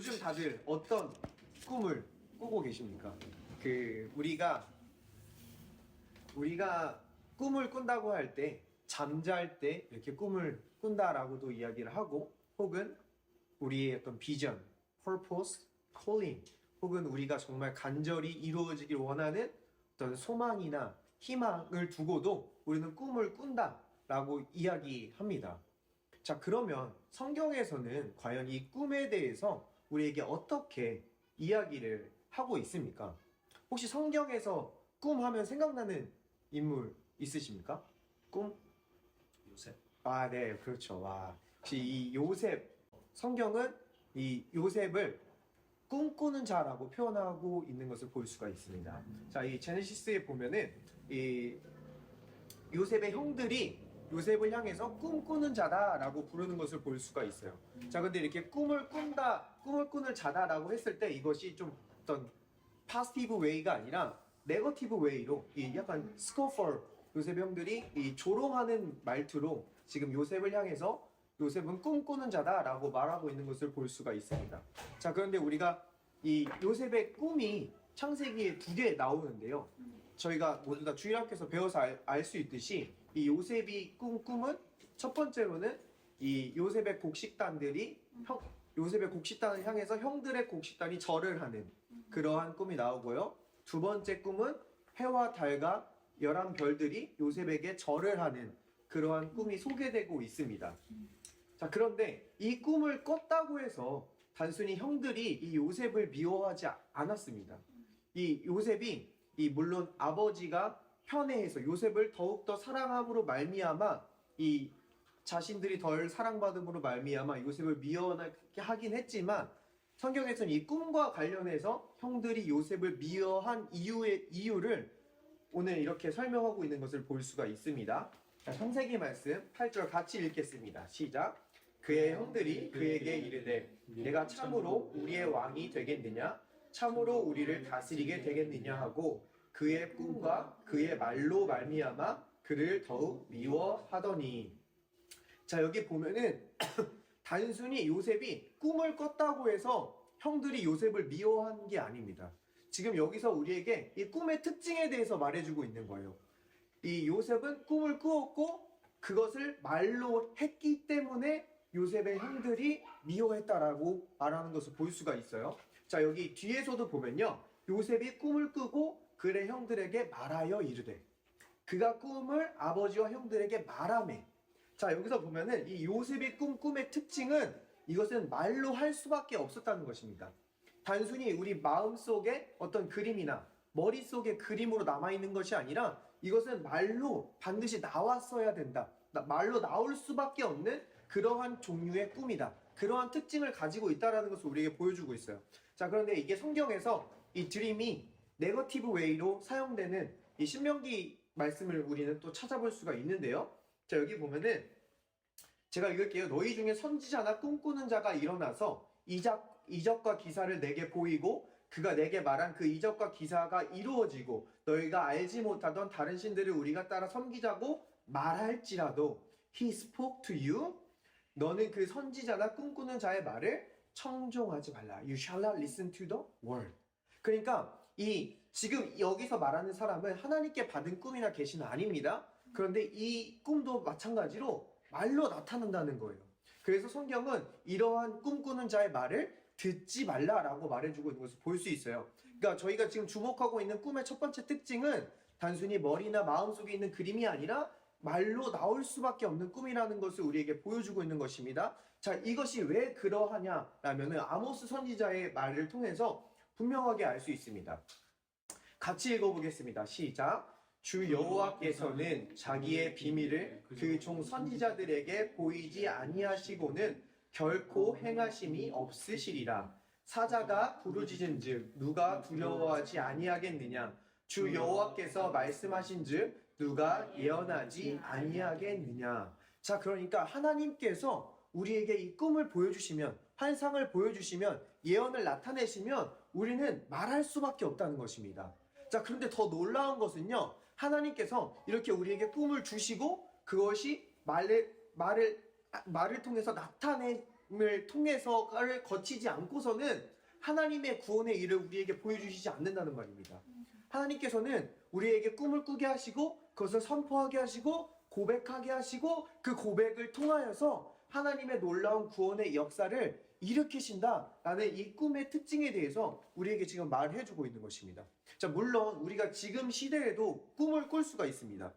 요즘 다들 어떤 꿈을 꾸고 계십니까? 우리가 꿈을 꾼다고 할 때 잠잘 때 이렇게 꿈을 꾼다라고도 이야기를 하고, 혹은 우리의 어떤 비전, purpose, calling, 혹은 우리가 정말 간절히 이루어지길 원하는 어떤 소망이나 희망을 두고도 우리는 꿈을 꾼다라고 이야기합니다. 자, 그러면 성경에서는 과연 이 꿈에 대해서 우리에게 어떻게 이야기를 하고 있습니까? 혹시 성경에서 꿈하면 생각나는 인물 있으십니까? 꿈? 요셉. 아, 네, 그렇죠. 와, 혹시 이 요셉, 성경은 이 요셉을 꿈꾸는 자라고 표현하고 있는 것을 볼 수가 있습니다. 자, 이 제네시스에 보면은 이 요셉의 형들이 요셉을 향해서 꿈꾸는 자다라고 부르는 것을 볼 수가 있어요. 자, 근데 이렇게 꿈을 꾸는 자다라고 했을 때 이것이 좀 어떤 파스티브 웨이가 아니라 네거티브 웨이로 이 약간 스코퍼, 요셉의 형들이 이 조롱하는 말투로 지금 요셉을 향해서 요셉은 꿈꾸는 자다라고 말하고 있는 것을 볼 수가 있습니다. 자, 그런데 우리가 이 요셉의 꿈이 창세기에 2개 나오는데요. 저희가 모두 다 주일학교에서 배워서 알 수 있듯이 이 요셉이 꿈은 첫 번째로는 이 요셉의 곡식단들이 요셉의 곡식단을 향해서 형들의 곡식단이 절을 하는 그러한 꿈이 나오고요. 두 번째 꿈은 해와 달과 11별들이 요셉에게 절을 하는 그러한 꿈이 소개되고 있습니다. 자, 그런데 이 꿈을 꿨다고 해서 단순히 형들이 이 요셉을 미워하지 않았습니다. 이 요셉이 물론 아버지가 편애해서 요셉을 더욱더 사랑함으로 말미암아 이 자신들이 덜 사랑받음으로 말미암아 요셉을 미워하게 하긴 했지만, 성경에서는 이 꿈과 관련해서 형들이 요셉을 미워한 이유를 오늘 이렇게 설명하고 있는 것을 볼 수가 있습니다. 자, 창세기 말씀 8절 같이 읽겠습니다. 시작. 그의 형들이 그에게 이르되 내가 참으로 우리의 왕이 되겠느냐? 참으로 우리를 다스리게 되겠느냐 하고 그의 꿈과 그의 말로 말미암아 그를 더욱 미워하더니. 자, 여기 보면은 단순히 요셉이 꿈을 꿨다고 해서 형들이 요셉을 미워한 게 아닙니다. 지금 여기서 우리에게 이 꿈의 특징에 대해서 말해주고 있는 거예요. 이 요셉은 꿈을 꾸었고 그것을 말로 했기 때문에 요셉의 형들이 미워했다라고 말하는 것을 볼 수가 있어요. 자, 여기 뒤에서도 보면요, 요셉이 꿈을 꾸고 그의 형들에게 말하여 이르되, 그가 꿈을 아버지와 형들에게 말하매. 자, 여기서 보면은 이 요셉의 꿈의 특징은 이것은 말로 할 수밖에 없었다는 것입니다. 단순히 우리 마음속에 어떤 그림이나 머릿속에 그림으로 남아있는 것이 아니라 이것은 말로 반드시 나왔어야 된다. 말로 나올 수밖에 없는 그러한 종류의 꿈이다. 그러한 특징을 가지고 있다는 것을 우리에게 보여주고 있어요. 자, 그런데 이게 성경에서 이 드림이 네거티브 웨이로 사용되는 이 신명기 말씀을 우리는 또 찾아볼 수가 있는데요. 자, 여기 보면은 제가 읽을게요. 너희 중에 선지자나 꿈꾸는 자가 일어나서 이적과 기사를 내게 보이고 그가 내게 말한 그 이적과 기사가 이루어지고 너희가 알지 못하던 다른 신들을 우리가 따라 섬기자고 말할지라도 He spoke to you. 너는 그 선지자나 꿈꾸는 자의 말을 청종하지 말라. You shall not listen to the word. 그러니까 지금 여기서 말하는 사람은 하나님께 받은 꿈이나 계시는 아닙니다. 그런데 이 꿈도 마찬가지로 말로 나타난다는 거예요. 그래서 성경은 이러한 꿈꾸는 자의 말을 듣지 말라라고 말해주고 있는 것을 볼 수 있어요. 그러니까 저희가 지금 주목하고 있는 꿈의 첫 번째 특징은 단순히 머리나 마음속에 있는 그림이 아니라 말로 나올 수밖에 없는 꿈이라는 것을 우리에게 보여주고 있는 것입니다. 자, 이것이 왜 그러하냐라면은 아모스 선지자의 말을 통해서 분명하게 알 수 있습니다. 같이 읽어보겠습니다. 시작. 주 여호와께서는 자기의 비밀을 그 종 선지자들에게 보이지 아니하시고는 결코 행하심이 없으시리라. 사자가 부르짖은즉 누가 두려워하지 아니하겠느냐? 주 여호와께서 말씀하신즉 누가 예언하지 아니하겠느냐? 자, 그러니까 하나님께서 우리에게 이 꿈을 보여주시면, 환상을 보여주시면, 예언을 나타내시면 우리는 말할 수밖에 없다는 것입니다. 자, 그런데 더 놀라운 것은요, 하나님께서 이렇게 우리에게 꿈을 주시고 그것이 말을 통해서 과정을 통해서를 거치지 않고서는 하나님의 구원의 일을 우리에게 보여주시지 않는다는 말입니다. 하나님께서는 우리에게 꿈을 꾸게 하시고 그것을 선포하게 하시고 고백하게 하시고 그 고백을 통하여서 하나님의 놀라운 구원의 역사를 일으키신다라는 이 꿈의 특징에 대해서 우리에게 지금 말을 해주고 있는 것입니다. 자, 물론 우리가 지금 시대에도 꿈을 꿀 수가 있습니다.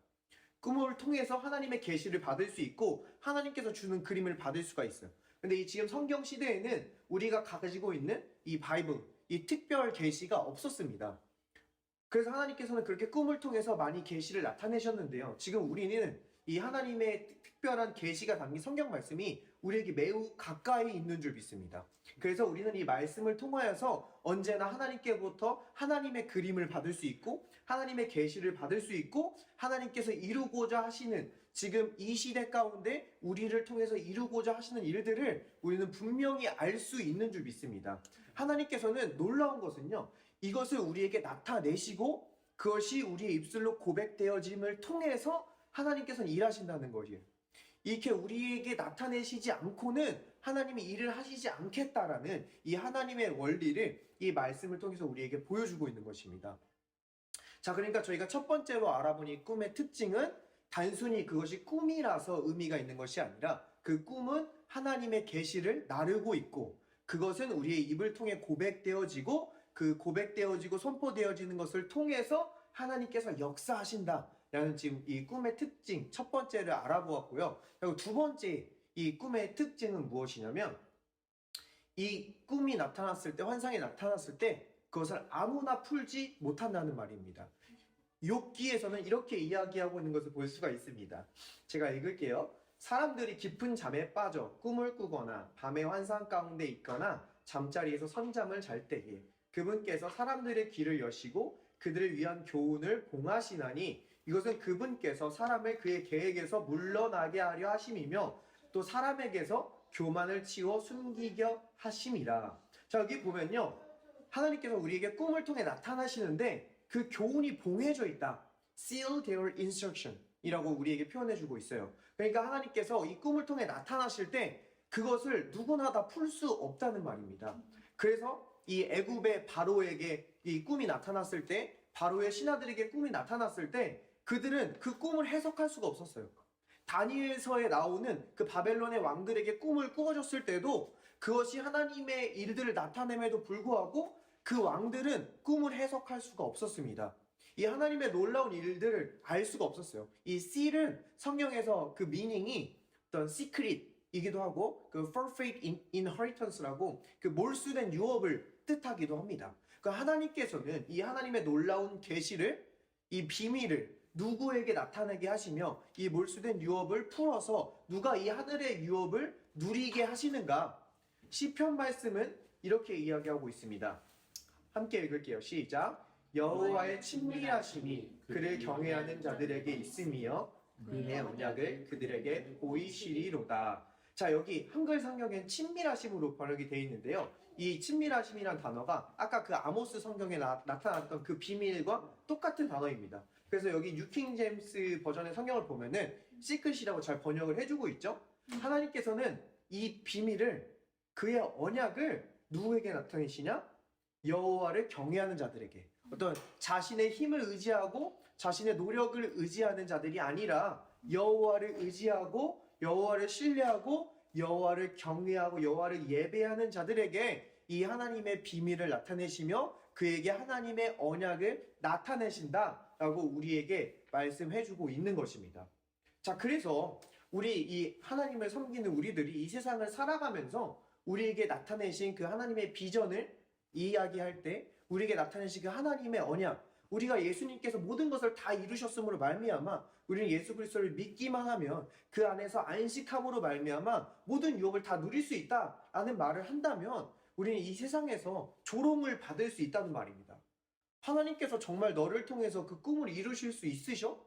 꿈을 통해서 하나님의 계시를 받을 수 있고 하나님께서 주는 그림을 받을 수가 있어요. 근데 이 지금 성경 시대에는 우리가 가지고 있는 이 바이블, 이 특별 계시가 없었습니다. 그래서 하나님께서는 그렇게 꿈을 통해서 많이 계시를 나타내셨는데요. 지금 우리는 이 하나님의 특별한 계시가 담긴 성경 말씀이 우리에게 매우 가까이 있는 줄 믿습니다. 그래서 우리는 이 말씀을 통하여서 언제나 하나님께부터 하나님의 그림을 받을 수 있고 하나님의 계시를 받을 수 있고 하나님께서 이루고자 하시는 지금 이 시대 가운데 우리를 통해서 이루고자 하시는 일들을 우리는 분명히 알 수 있는 줄 믿습니다. 하나님께서는 놀라운 것은요. 이것을 우리에게 나타내시고 그것이 우리의 입술로 고백되어짐을 통해서 하나님께서는 일하신다는 거예요. 이렇게 우리에게 나타내시지 않고는 하나님이 일을 하시지 않겠다라는 이 하나님의 원리를 이 말씀을 통해서 우리에게 보여주고 있는 것입니다. 자, 그러니까 저희가 첫 번째로 알아본 이 꿈의 특징은 단순히 그것이 꿈이라서 의미가 있는 것이 아니라 그 꿈은 하나님의 계시를 나르고 있고 그것은 우리의 입을 통해 고백되어지고 그 고백되어지고 선포되어지는 것을 통해서 하나님께서 역사하신다라는 지금 이 꿈의 특징 첫 번째를 알아보았고요. 그리고 두 번째 이 꿈의 특징은 무엇이냐면 이 꿈이 나타났을 때 환상이 나타났을 때 그것을 아무나 풀지 못한다는 말입니다. 욥기에서는 이렇게 이야기하고 있는 것을 볼 수가 있습니다. 제가 읽을게요. 사람들이 깊은 잠에 빠져 꿈을 꾸거나 밤의 환상 가운데 있거나 잠자리에서 선잠을 잘 때에 그분께서 사람들의 귀를 여시고 그들을 위한 교훈을 봉하시나니 이것은 그분께서 사람을 그의 계획에서 물러나게 하려 하심이며 또 사람에게서 교만을 치워 숨기려 하심이라. 자, 여기 보면요. 하나님께서 우리에게 꿈을 통해 나타나시는데 그 교훈이 봉해져 있다. Seal their instruction 이라고 우리에게 표현해주고 있어요. 그러니까 하나님께서 이 꿈을 통해 나타나실 때 그것을 누구나 다 풀 수 없다는 말입니다. 그래서 이 애굽의 바로에게 이 꿈이 나타났을 때 바로의 신하들에게 꿈이 나타났을 때 그들은 그 꿈을 해석할 수가 없었어요. 다니엘서에 나오는 그 바벨론의 왕들에게 꿈을 꾸어줬을 때도 그것이 하나님의 일들을 나타냄에도 불구하고 그 왕들은 꿈을 해석할 수가 없었습니다. 이 하나님의 놀라운 일들을 알 수가 없었어요. 이 seal은 성경에서 그 미닝이 어떤 secret이기도 하고 그 forfeit inheritance라고 그 몰수된 유업을 뜻하기도 합니다. 그 하나님께서는 이 하나님의 놀라운 계시를 이 비밀을 누구에게 나타내게 하시며 이 몰수된 유업을 풀어서 누가 이 하늘의 유업을 누리게 하시는가? 시편 말씀은 이렇게 이야기하고 있습니다. 함께 읽을게요. 시작. 여호와의 친밀하심이 그를 경외하는 자들에게 있으며 그의 언약을 그들에게 보이시리로다. 자, 여기 한글 성경엔 친밀하심으로 번역이 되어 있는데요. 이 친밀하심이란 단어가 아까 그 아모스 성경에 나타났던 그 비밀과 똑같은 단어입니다. 그래서 여기 뉴킹 제임스 버전의 성경을 보면은 시크릿이라고 잘 번역을 해주고 있죠. 하나님께서는 이 비밀을 그의 언약을 누구에게 나타내시냐? 여호와를 경외하는 자들에게. 어떤 자신의 힘을 의지하고 자신의 노력을 의지하는 자들이 아니라 여호와를 의지하고 여호와를 신뢰하고 여호와를 경외하고 여호와를 예배하는 자들에게 이 하나님의 비밀을 나타내시며 그에게 하나님의 언약을 나타내신다라고 우리에게 말씀해주고 있는 것입니다. 자, 그래서 우리 이 하나님을 섬기는 우리들이 이 세상을 살아가면서 우리에게 나타내신 그 하나님의 비전을 이야기할 때 우리에게 나타내신 그 하나님의 언약, 우리가 예수님께서 모든 것을 다 이루셨음으로 말미암아 우리는 예수 그리스도를 믿기만 하면 그 안에서 안식함으로 말미암아 모든 유업을 다 누릴 수 있다라는 말을 한다면 우리는 이 세상에서 조롱을 받을 수 있다는 말입니다. 하나님께서 정말 너를 통해서 그 꿈을 이루실 수 있으셔?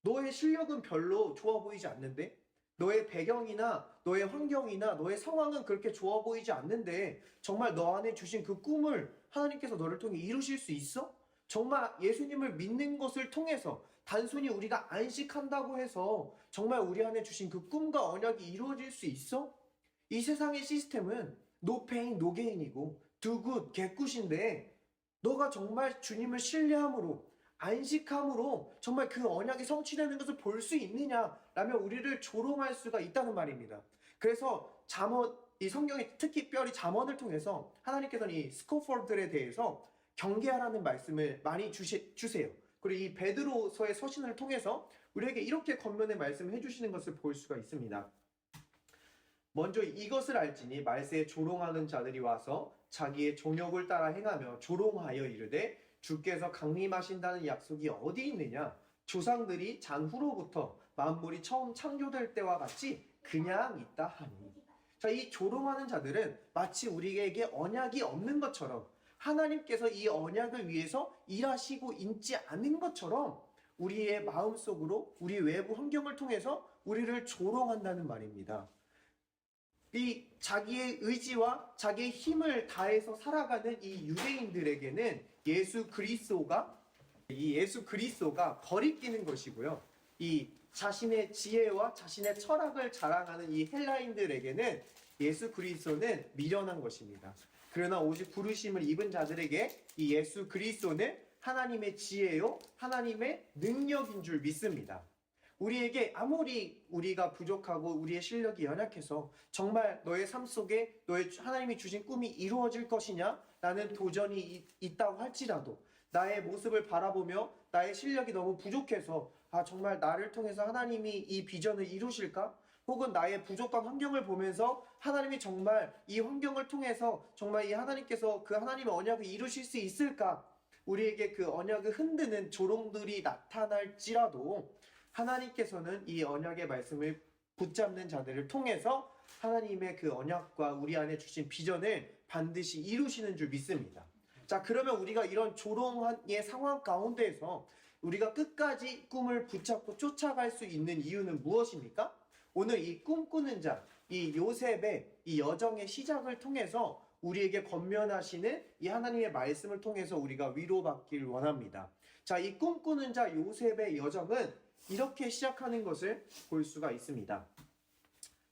너의 실력은 별로 좋아 보이지 않는데? 너의 배경이나 너의 환경이나 너의 상황은 그렇게 좋아 보이지 않는데 정말 너 안에 주신 그 꿈을 하나님께서 너를 통해 이루실 수 있어? 정말 예수님을 믿는 것을 통해서 단순히 우리가 안식한다고 해서 정말 우리 안에 주신 그 꿈과 언약이 이루어질 수 있어? 이 세상의 시스템은 no pain, no gain이고 do good, get good인데 너가 정말 주님을 신뢰함으로 안식함으로 정말 그 언약이 성취되는 것을 볼 수 있느냐라면 우리를 조롱할 수가 있다는 말입니다. 그래서 잠언, 이 성경이 특히 특별히 잠언을 통해서 하나님께서는 이 스코폴들에 대해서 경계하라는 말씀을 많이 주세요. 그리고 이 베드로서의 서신을 통해서 우리에게 이렇게 겉면의 말씀을 해주시는 것을 볼 수가 있습니다. 먼저 이것을 알지니 말세에 조롱하는 자들이 와서 자기의 정욕을 따라 행하며 조롱하여 이르되 주께서 강림하신다는 약속이 어디 있느냐? 조상들이 잔후로부터 만물이 처음 창조될 때와 같이 그냥 있다 하니. 자, 이 조롱하는 자들은 마치 우리에게 언약이 없는 것처럼 하나님께서 이 언약을 위해서 일하시고 있지 않은 것처럼 우리의 마음속으로 우리 외부 환경을 통해서 우리를 조롱한다는 말입니다. 이 자기의 의지와 자기의 힘을 다해서 살아가는 이 유대인들에게는 예수 그리스도가 거리끼는 것이고요. 이 자신의 지혜와 자신의 철학을 자랑하는 이 헬라인들에게는 예수 그리스도는 미련한 것입니다. 그러나 오직 부르심을 입은 자들에게 이 예수 그리스도는 하나님의 지혜요, 하나님의 능력인 줄 믿습니다. 우리에게 아무리 우리가 부족하고 우리의 실력이 연약해서 정말 너의 삶 속에 너의 하나님이 주신 꿈이 이루어질 것이냐? 라는 도전이 있다고 할지라도 나의 모습을 바라보며 나의 실력이 너무 부족해서 정말 나를 통해서 하나님이 이 비전을 이루실까? 혹은 나의 부족한 환경을 보면서 하나님이 정말 이 환경을 통해서 정말 이 하나님께서 그 하나님의 언약을 이루실 수 있을까? 우리에게 그 언약을 흔드는 조롱들이 나타날지라도 하나님께서는 이 언약의 말씀을 붙잡는 자들을 통해서 하나님의 그 언약과 우리 안에 주신 비전을 반드시 이루시는 줄 믿습니다. 자, 그러면 우리가 이런 조롱의 상황 가운데에서 우리가 끝까지 꿈을 붙잡고 쫓아갈 수 있는 이유는 무엇입니까? 오늘 이 꿈꾸는 자, 이 요셉의 이 여정의 시작을 통해서 우리에게 권면하시는 이 하나님의 말씀을 통해서 우리가 위로받기를 원합니다. 자, 이 꿈꾸는 자 요셉의 여정은 이렇게 시작하는 것을 볼 수가 있습니다.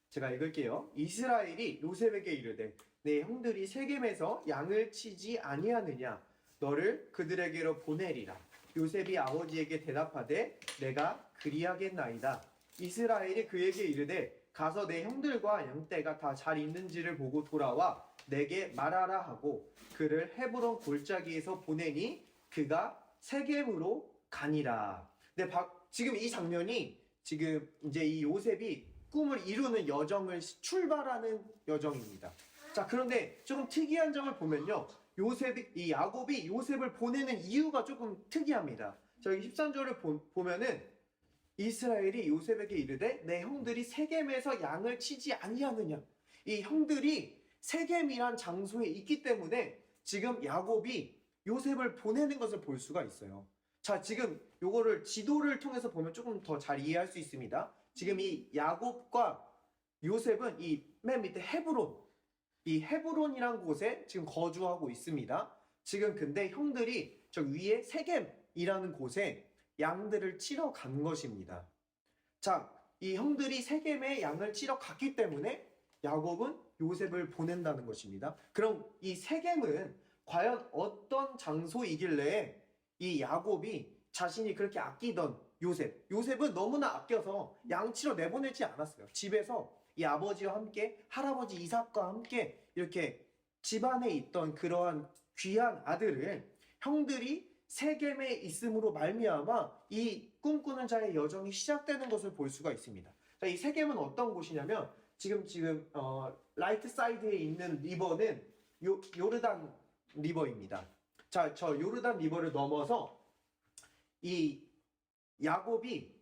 제가 읽을게요. 이스라엘이 요셉에게 이르되 내 형들이 세겜에서 양을 치지 아니하느냐? 너를 그들에게로 보내리라. 요셉이 아버지에게 대답하되 내가 그리하겠나이다. 이스라엘이 그에게 이르되 가서 내 형들과 양떼가 다 잘 있는지를 보고 돌아와 내게 말하라 하고 그를 헤브론 골짜기에서 보내니 그가 세겜으로 가니라. 네, 지금 이 장면이 지금 이제 이 요셉이 꿈을 이루는 여정을 출발하는 여정입니다. 자, 그런데 조금 특이한 점을 보면요. 이 야곱이 요셉을 보내는 이유가 조금 특이합니다. 자, 여기 13절을 보면은 이스라엘이 요셉에게 이르되 내 형들이 세겜에서 양을 치지 아니하느냐. 이 형들이 세겜이란 장소에 있기 때문에 지금 야곱이 요셉을 보내는 것을 볼 수가 있어요. 자, 지금 요거를 지도를 통해서 보면 조금 더 잘 이해할 수 있습니다. 지금 이 야곱과 요셉은 이 맨 밑에 이 헤브론이란 곳에 지금 거주하고 있습니다. 지금 근데 형들이 저 위에 세겜이라는 곳에 양들을 치러 간 것입니다. 자, 이 형들이 세겜에 양을 치러 갔기 때문에 야곱은 요셉을 보낸다는 것입니다. 그럼 이 세겜은 과연 어떤 장소이길래 이 야곱이 자신이 그렇게 아끼던 요셉은 너무나 아껴서 양치러 내보내지 않았어요. 집에서 이 아버지와 함께 할아버지 이삭과 함께 이렇게 집안에 있던 그러한 귀한 아들을 형들이 세겜에 있음으로 말미암아 이 꿈꾸는 자의 여정이 시작되는 것을 볼 수가 있습니다. 자, 이 세겜은 어떤 곳이냐면 지금 라이트 사이드에 있는 리버는 요르단 리버입니다. 자, 저 요르단 리버를 넘어서 이 야곱이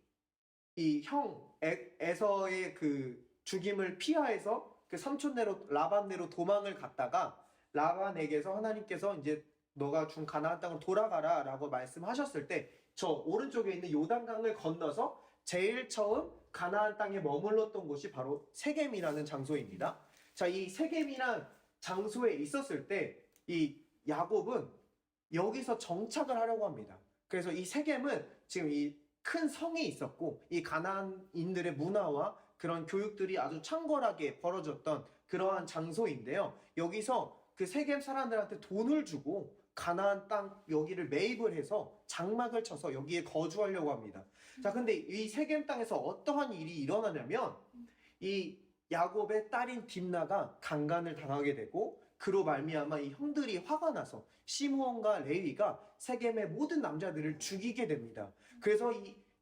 이 형 에서의 그 죽임을 피하해서 그 삼촌네로 라반네로 도망을 갔다가 라반에게서 하나님께서 이제 너가 준 가나안 땅으로 돌아가라 라고 말씀하셨을 때 저 오른쪽에 있는 요단강을 건너서 제일 처음 가나안 땅에 머물렀던 곳이 바로 세겜이라는 장소입니다. 자, 이 세겜이란 장소에 있었을 때 이 야곱은 여기서 정착을 하려고 합니다. 그래서 이 세겜은 지금 이 큰 성이 있었고 이 가나안인들의 문화와 그런 교육들이 아주 창궐하게 벌어졌던 그러한 장소인데요. 여기서 그 세겜 사람들한테 돈을 주고 가나안 땅 여기를 매입을 해서 장막을 쳐서 여기에 거주하려고 합니다. 자, 근데 이 세겜 땅에서 어떠한 일이 일어나냐면 이 야곱의 딸인 딥나가 강간을 당하게 되고 그로 말미암아 이 형들이 화가 나서 시므온과 레위가 세겜의 모든 남자들을 죽이게 됩니다. 그래서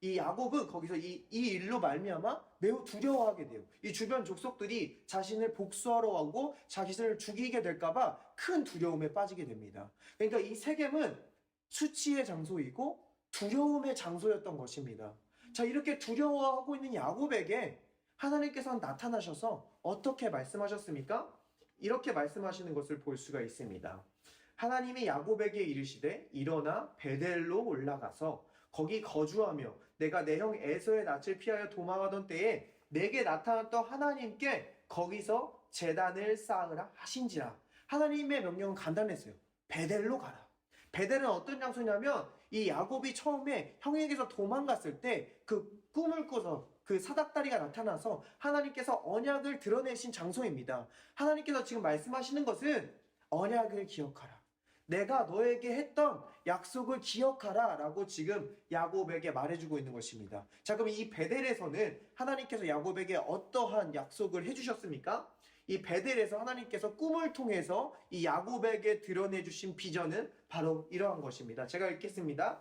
이 야곱은 거기서 이 일로 말미암아 매우 두려워하게 돼요. 이 주변 족속들이 자신을 복수하러 오고 자신을 죽이게 될까봐 큰 두려움에 빠지게 됩니다. 그러니까 이 세겜은 수치의 장소이고 두려움의 장소였던 것입니다. 자, 이렇게 두려워하고 있는 야곱에게 하나님께서 나타나셔서 어떻게 말씀하셨습니까? 이렇게 말씀하시는 것을 볼 수가 있습니다. 하나님이 야곱에게 이르시되 일어나 베델로 올라가서 거기 거주하며 내가 내 형 에서의 낯을 피하여 도망하던 때에 내게 나타났던 하나님께 거기서 제단을 쌓으라 하신지라. 하나님의 명령은 간단했어요. 베델로 가라. 베델은 어떤 장소냐면 이 야곱이 처음에 형에게서 도망갔을 때 그 꿈을 꿔서 그 사닥다리가 나타나서 하나님께서 언약을 드러내신 장소입니다. 하나님께서 지금 말씀하시는 것은 언약을 기억하라. 내가 너에게 했던 약속을 기억하라 라고 지금 야곱에게 말해주고 있는 것입니다. 자, 그럼 이 베델에서는 하나님께서 야곱에게 어떠한 약속을 해주셨습니까? 이 베델에서 하나님께서 꿈을 통해서 이 야곱에게 드러내주신 비전은 바로 이러한 것입니다. 제가 읽겠습니다.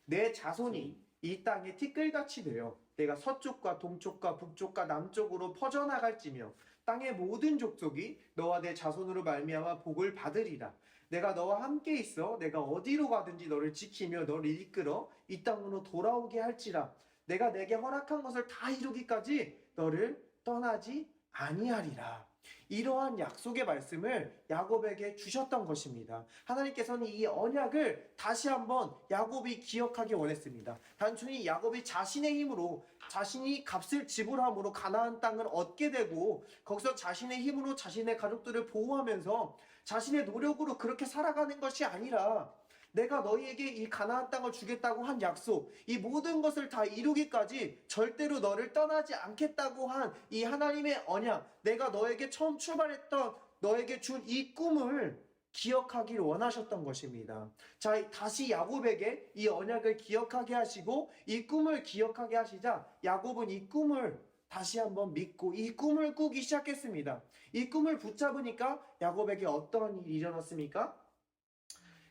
내 자손이 이 땅에 티끌같이 되어 내가 서쪽과 동쪽과 북쪽과 남쪽으로 퍼져나갈지며 땅의 모든 족속이 너와 내 자손으로 말미암아 복을 받으리라. 내가 너와 함께 있어 내가 어디로 가든지 너를 지키며 너를 이끌어 이 땅으로 돌아오게 할지라. 내가 내게 허락한 것을 다 이루기까지 너를 떠나지 아니하리라. 이러한 약속의 말씀을 야곱에게 주셨던 것입니다. 하나님께서는 이 언약을 다시 한번 야곱이 기억하기 원했습니다. 단순히 야곱이 자신의 힘으로 자신이 값을 지불함으로 가나안 땅을 얻게 되고 거기서 자신의 힘으로 자신의 가족들을 보호하면서 자신의 노력으로 그렇게 살아가는 것이 아니라 내가 너희에게 이 가나안 땅을 주겠다고 한 약속, 이 모든 것을 다 이루기까지 절대로 너를 떠나지 않겠다고 한 이 하나님의 언약, 내가 너에게 처음 출발했던 너에게 준 이 꿈을 기억하기를 원하셨던 것입니다. 자, 다시 야곱에게 이 언약을 기억하게 하시고 이 꿈을 기억하게 하시자 야곱은 이 꿈을 다시 한번 믿고 이 꿈을 꾸기 시작했습니다. 이 꿈을 붙잡으니까 야곱에게 어떤 일이 일어났습니까?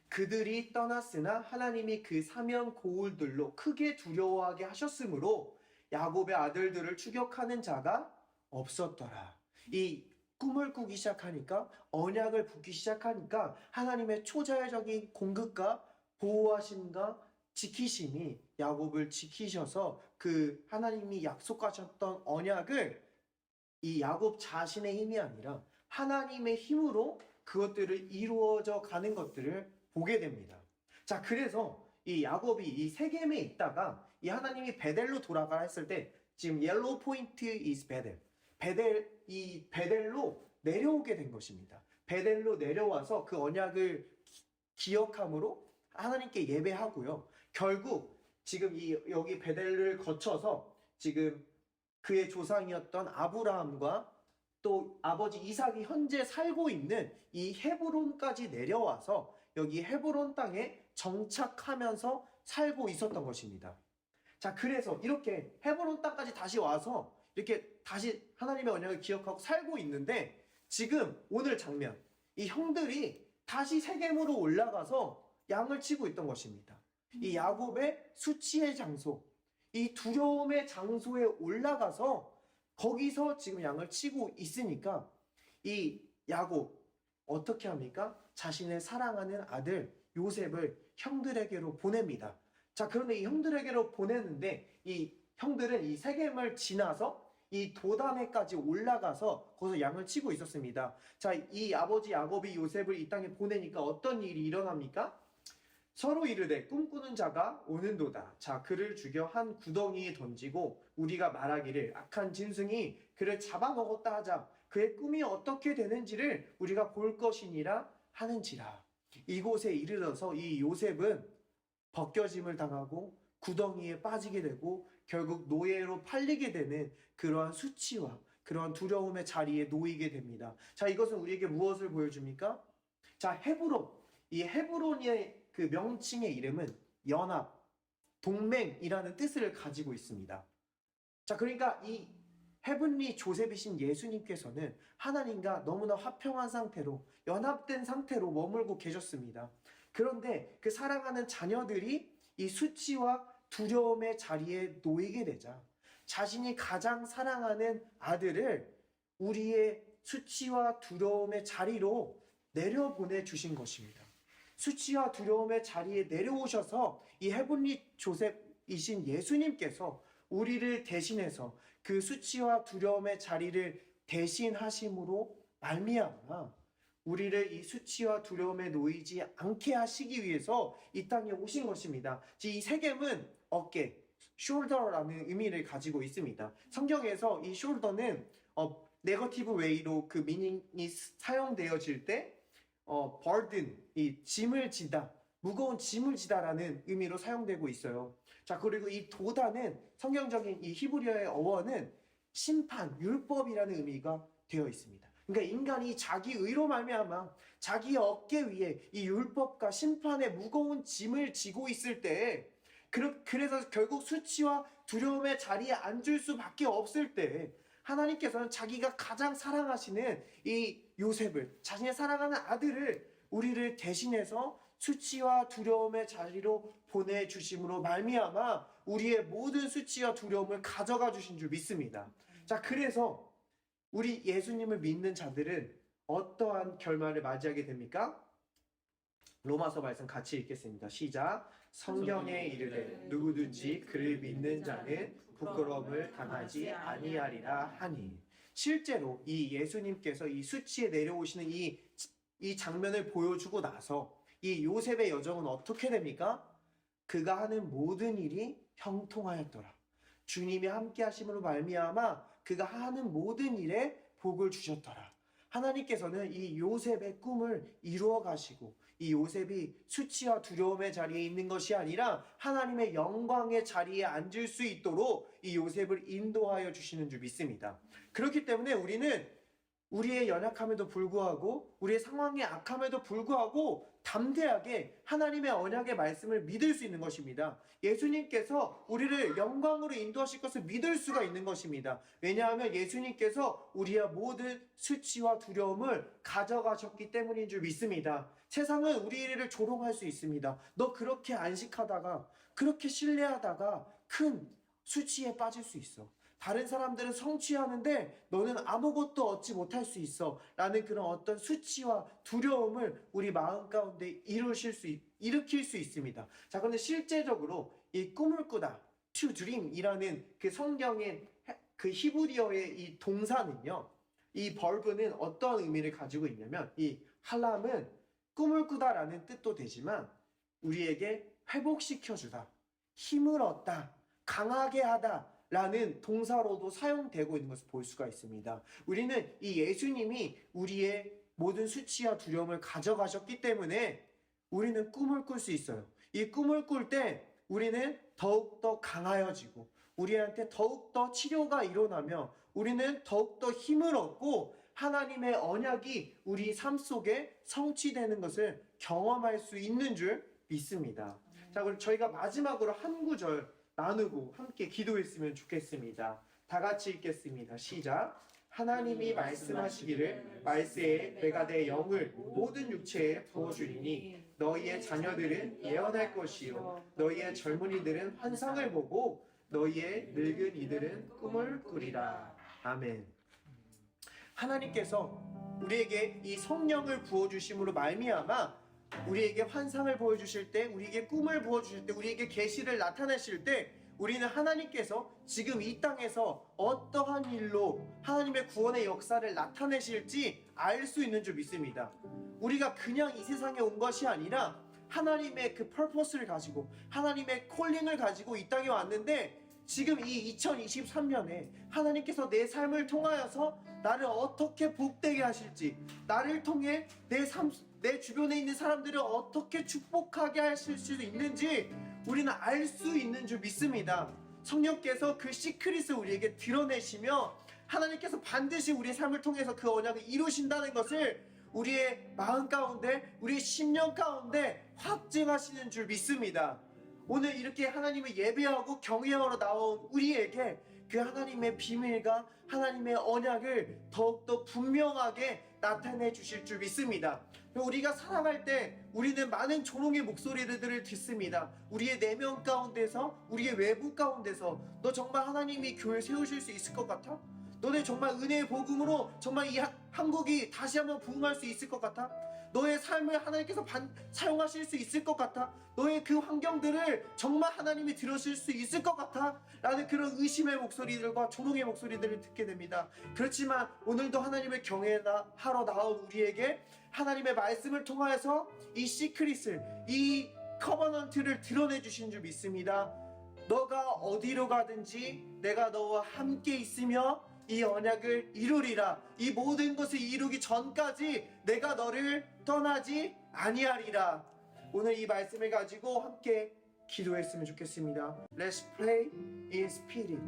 그들이 떠났으나 하나님이 그 사면 고울들로 크게 두려워하게 하셨으므로 야곱의 아들들을 추격하는 자가 없었더라. 이 꿈을 꾸기 시작하니까 언약을 붙기 시작하니까 하나님의 초자연적인 공급과 보호하심과 지키심이 야곱을 지키셔서 그 하나님이 약속하셨던 언약을 이 야곱 자신의 힘이 아니라 하나님의 힘으로 그것들을 이루어져 가는 것들을 보게 됩니다. 자, 그래서 이 야곱이 이 세겜에 있다가 이 하나님이 베델로 돌아가라 했을 때 지금 yellow point is 베델. 이 베델로 내려오게 된 것입니다. 베델로 내려와서 그 언약을 기억함으로 하나님께 예배하고요. 결국 지금 여기 베델을 거쳐서 지금 그의 조상이었던 아브라함과 또 아버지 이삭이 현재 살고 있는 이 헤브론까지 내려와서 여기 헤브론 땅에 정착하면서 살고 있었던 것입니다. 자, 그래서 이렇게 헤브론 땅까지 다시 와서 이렇게 다시 하나님의 언약을 기억하고 살고 있는데 지금 오늘 장면, 이 형들이 다시 세겜으로 올라가서 양을 치고 있던 것입니다. 이 야곱의 수치의 장소, 이 두려움의 장소에 올라가서 거기서 지금 양을 치고 있으니까 이 야곱 어떻게 합니까? 자신의 사랑하는 아들 요셉을 형들에게로 보냅니다. 자, 그런데 이 형들에게로 보내는데 이 형들은 이 세겜을 지나서 이 도단에까지 올라가서 거기서 양을 치고 있었습니다. 자, 이 아버지 야곱이 요셉을 이 땅에 보내니까 어떤 일이 일어납니까? 서로 이르되 꿈꾸는 자가 오는도다. 자, 그를 죽여 한 구덩이에 던지고 우리가 말하기를 악한 짐승이 그를 잡아먹었다 하자. 그의 꿈이 어떻게 되는지를 우리가 볼 것이니라 하는지라. 이곳에 이르러서 이 요셉은 벗겨짐을 당하고 구덩이에 빠지게 되고 결국 노예로 팔리게 되는 그러한 수치와 그러한 두려움의 자리에 놓이게 됩니다. 자, 이것은 우리에게 무엇을 보여줍니까? 자, 헤브론. 이 헤브론의 그 명칭의 이름은 연합, 동맹이라는 뜻을 가지고 있습니다. 자, 그러니까 이 헤븐리 조셉이신 예수님께서는 하나님과 너무나 화평한 상태로, 연합된 상태로 머물고 계셨습니다. 그런데 그 사랑하는 자녀들이 이 수치와 두려움의 자리에 놓이게 되자 자신이 가장 사랑하는 아들을 우리의 수치와 두려움의 자리로 내려보내 주신 것입니다. 수치와 두려움의 자리에 내려오셔서 이 헤븐리 조셉이신 예수님께서 우리를 대신해서 그 수치와 두려움의 자리를 대신하심으로 말미암아 우리를 이 수치와 두려움에 놓이지 않게 하시기 위해서 이 땅에 오신 것입니다. 이 세겜은 어깨, shoulder라는 의미를 가지고 있습니다. 성경에서 이 shoulder는 네거티브 웨이로 그 미닝이 사용되어질 때 burden, 이 짐을 지다, 무거운 짐을 지다라는 의미로 사용되고 있어요. 자, 그리고 이 도다는 성경적인 이 히브리어의 어원은 심판, 율법이라는 의미가 되어 있습니다. 그러니까 인간이 자기 의로 말미암아 자기 어깨 위에 이 율법과 심판의 무거운 짐을 지고 있을 때, 그래서 결국 수치와 두려움의 자리에 앉을 수밖에 없을 때 하나님께서는 자기가 가장 사랑하시는 이 요셉을, 자신의 사랑하는 아들을 우리를 대신해서 수치와 두려움의 자리로 보내주심으로 말미암아 우리의 모든 수치와 두려움을 가져가 주신 줄 믿습니다. 자, 그래서 우리 예수님을 믿는 자들은 어떠한 결말을 맞이하게 됩니까? 로마서 말씀 같이 읽겠습니다. 시작. 성경에 이르되 누구든지 그를 믿는 자는 부끄러움을 당하지 아니하리라 하니. 실제로 이 예수님께서 이 수치에 내려오시는 이 장면을 보여주고 나서 이 요셉의 여정은 어떻게 됩니까? 그가 하는 모든 일이 형통하였더라. 주님이 함께 하심으로 말미암아 그가 하는 모든 일에 복을 주셨더라. 하나님께서는 이 요셉의 꿈을 이루어 가시고 이 요셉이 수치와 두려움의 자리에 있는 것이 아니라 하나님의 영광의 자리에 앉을 수 있도록 이 요셉을 인도하여 주시는 줄 믿습니다. 그렇기 때문에 우리는 우리의 연약함에도 불구하고 우리의 상황의 악함에도 불구하고 담대하게 하나님의 언약의 말씀을 믿을 수 있는 것입니다. 예수님께서 우리를 영광으로 인도하실 것을 믿을 수가 있는 것입니다. 왜냐하면 예수님께서 우리의 모든 수치와 두려움을 가져가셨기 때문인 줄 믿습니다. 세상은 우리를 조롱할 수 있습니다. 너 그렇게 안식하다가 그렇게 신뢰하다가 큰 수치에 빠질 수 있어. 다른 사람들은 성취하는데 너는 아무것도 얻지 못할 수 있어 라는 그런 어떤 수치와 두려움을 우리 마음 가운데 일으킬 수 있습니다. 자, 그런데 실제적으로 이 꿈을 꾸다, to dream 이라는 그 성경의 그 히브리어의 이 동사는요, 이 verb는 어떤 의미를 가지고 있냐면 이 할람은 꿈을 꾸다 라는 뜻도 되지만 우리에게 회복시켜주다, 힘을 얻다, 강하게 하다 라는 동사로도 사용되고 있는 것을 볼 수가 있습니다. 우리는 이 예수님이 우리의 모든 수치와 두려움을 가져가셨기 때문에 우리는 꿈을 꿀 수 있어요. 이 꿈을 꿀 때 우리는 더욱더 강하여지고 우리한테 더욱더 치료가 일어나며 우리는 더욱더 힘을 얻고 하나님의 언약이 우리 삶 속에 성취되는 것을 경험할 수 있는 줄 믿습니다. 자, 그럼 저희가 마지막으로 한 구절 나누고 함께 기도했으면 좋겠습니다. 다 같이 읽겠습니다. 시작. 하나님이 말씀하시기를 말세에 내가 내 영을 모든 육체에 부어주리니 너희의 자녀들은 예언할 것이요 너희의 젊은이들은 환상을 보고 너희의 늙은 이들은 꿈을 꾸리라. 아멘. 하나님께서 우리에게 이 성령을 부어주심으로 말미암아 우리에게 환상을 보여주실 때, 우리에게 꿈을 부어주실 때, 우리에게 계시를 나타내실 때 우리는 하나님께서 지금 이 땅에서 어떠한 일로 하나님의 구원의 역사를 나타내실지 알 수 있는 줄 믿습니다. 우리가 그냥 이 세상에 온 것이 아니라 하나님의 그 퍼포스를 가지고 하나님의 콜링을 가지고 이 땅에 왔는데 지금 이 2023년에 하나님께서 내 삶을 통하여서 나를 어떻게 복되게 하실지, 나를 통해 내 주변에 있는 사람들을 어떻게 축복하게 하실 수 있는지 우리는 알 수 있는 줄 믿습니다. 성령께서 그 시크릿을 우리에게 드러내시며 하나님께서 반드시 우리의 삶을 통해서 그 언약을 이루신다는 것을 우리의 마음 가운데, 우리의 심령 가운데 확증하시는 줄 믿습니다. 오늘 이렇게 하나님을 예배하고 경외하러 나온 우리에게 그 하나님의 비밀과 하나님의 언약을 더욱더 분명하게 나타내 주실 줄 믿습니다. 우리가 살아갈 때 우리는 많은 조롱의 목소리들을 듣습니다. 우리의 내면 가운데서, 우리의 외부 가운데서 너 정말 하나님이 교회 세우실 수 있을 것 같아? 너네 정말 은혜의 복음으로 정말 이 한국이 다시 한번 부흥할 수 있을 것 같아? 너의 삶을 하나님께서 사용하실 수 있을 것 같아? 너의 그 환경들을 정말 하나님이 들으실 수 있을 것 같아? 라는 그런 의심의 목소리들과 조롱의 목소리들을 듣게 됩니다. 그렇지만 오늘도 하나님을 경외하러 나온 우리에게 하나님의 말씀을 통하여서 이 시크릿을, 이 커버넌트를 드러내 주신 줄 믿습니다. 너가 어디로 가든지 내가 너와 함께 있으며 이 언약을 이루리라. 이 모든 것을 이루기 전까지 내가 너를 떠나지 아니하리라. 오늘 이 말씀을 가지고 함께 기도했으면 좋겠습니다. Let's pray in spirit.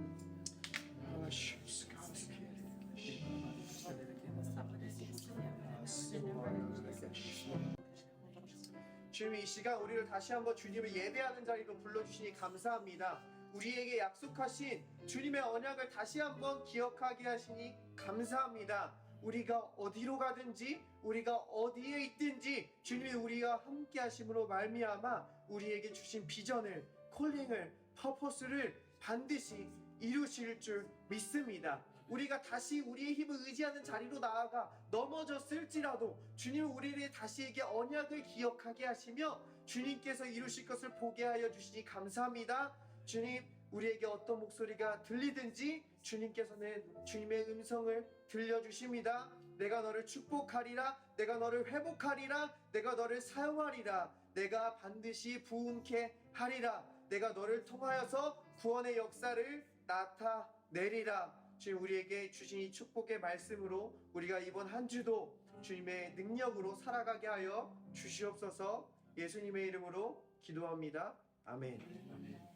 주님, 이 시간 우리를 다시 한번 주님을 예배하는 자리로 불러주시니 감사합니다. 우리에게 약속하신 주님의 언약을 다시 한번 기억하게 하시니 감사합니다. 우리가 어디로 가든지, 우리가 어디에 있든지 주님이 우리와 함께 하심으로 말미암아 우리에게 주신 비전을, 콜링을, 퍼포스를 반드시 이루실 줄 믿습니다. 우리가 다시 우리의 힘을 의지하는 자리로 나아가 넘어졌을지라도 주님은 우리를 다시에게 언약을 기억하게 하시며 주님께서 이루실 것을 보게 하여 주시니 감사합니다. 주님, 우리에게 어떤 목소리가 들리든지 주님께서는 주님의 음성을 들려주십니다. 내가 너를 축복하리라, 내가 너를 회복하리라, 내가 너를 사용하리라, 내가 반드시 부흥케 하리라, 내가 너를 통하여서 구원의 역사를 나타내리라. 주님, 우리에게 주신 이 축복의 말씀으로 우리가 이번 한 주도 주님의 능력으로 살아가게 하여 주시옵소서. 예수님의 이름으로 기도합니다. 아멘.